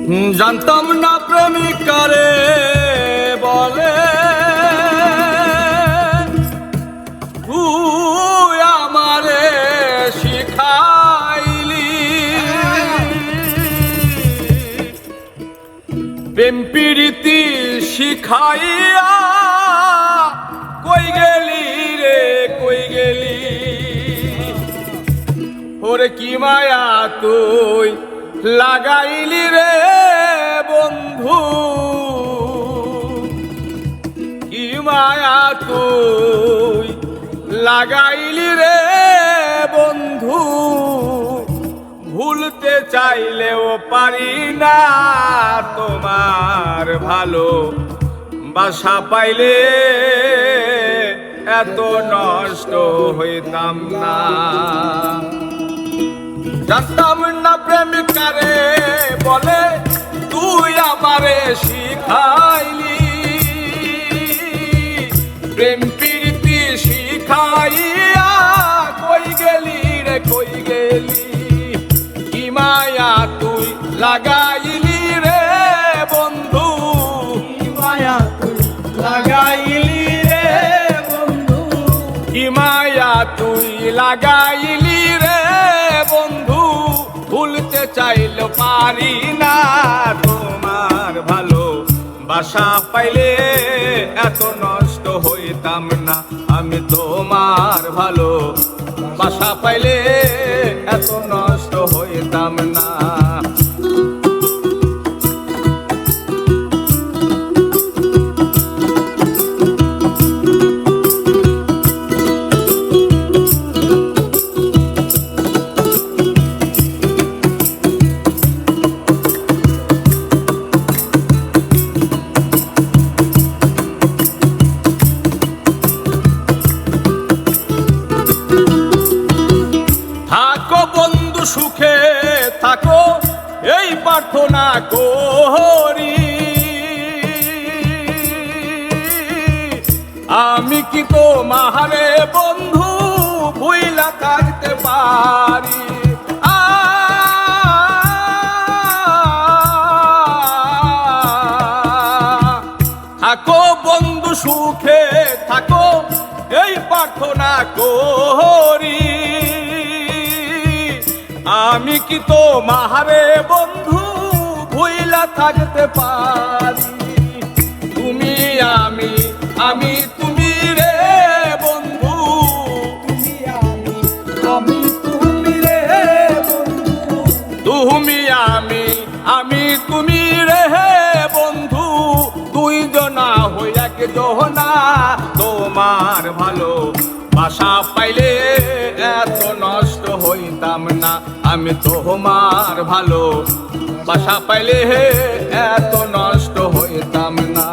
জানতাম না প্রেমিকারে বলে তুই আমারে শিখাইলি প্রেম প্রীতি শিখাইয়া কই গেলি রে কই গেলি ওরে কি মায়া তুই লাগাইলি রে বন্ধু কি মায়া তুই লাগাইলি রে বন্ধু ভুলতে চাইলেও পারি না তোমার ভালো বাসা পাইলে এত নষ্ট হইতাম না জানতাম না প্রেমিকারে বলে তুই আমারে শিখাইলি প্রেম প্রীতি শিখাইয়া কই গেলি রে কই গেলি কি মায়া তুই লাগাইলি রে বন্ধু কি মায়া তুই লাগাইলি রে বন্ধু কি মায়া তুই লাগাইলি রে বন্ধু ভুলতে চাইলে পারি না তোমার ভালো বাসা পাইলে এত নষ্ট হইতাম না আমি তোমার ভালো বাসা পাইলে এত নষ্ট হইতাম না সুখে থাকো এই প্রার্থনা করি আমি কি তোমারে বন্ধু ভুইলা থাকতে পারি থাকো বন্ধু সুখে থাকো এই প্রার্থনা করি আমি কি তোমারে বন্ধু ভুইলা থাকতে পারি তুমি আমি আমি তুমি রে বন্ধু তুমি আমি তুমি রে বন্ধু তুমি আমি তুমি রে বন্ধু দুইজনা হই একজনা তোমার ভালো বাসা পাইলে এত নষ্ট হইতাম না আমি তোমার ভালো বাসা পাইলে এত নষ্ট হইতাম না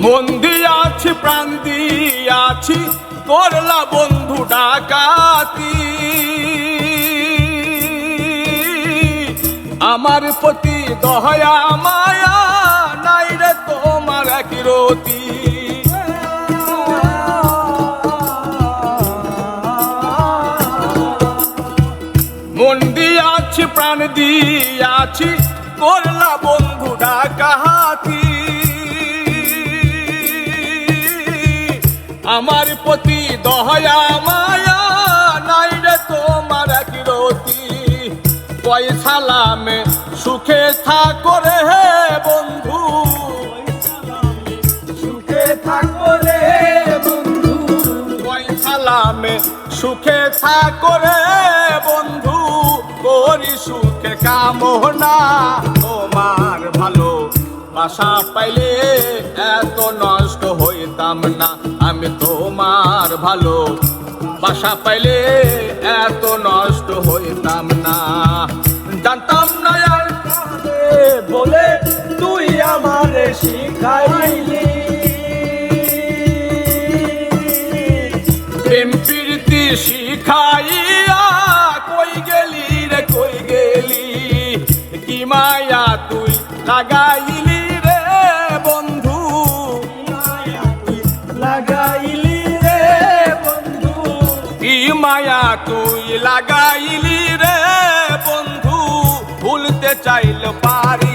মন দিয়াছি প্রাণ দিয়াছি করলা বন্ধু ডাকাতি আমার প্রতি দয়া মায়া নাই রে তোমার কিরতি মন দিয়াছি প্রাণ দিয়াছি করলা বন্ধু ডাকাতি আমার প্রতি দয়া মায়া নাই রে তোমার কিরতি পয়সালামে সুখে থাকো রে বন্ধু সুখে থাকো রে বন্ধু পয়সালামে সুখে থাকো রে বন্ধু করি সুখে কামনা তোমার ভালো বাসা পাইলে এত নষ্ট হইতাম না আমি তোমার ভালো বাসা পাইলে এত নষ্ট হইতাম না জানতাম না আর বলে তুই আমারে শিখাইলি প্রেম প্রীতি শিখাইয়া কই গেলি রে কই গেলি কি মায়া তুই লাগাইলি রে বন্ধু লাগাইলি রে বন্ধু কি মায়া তুই লাগাইলি রে বন্ধু ভুলতে চাইল পারি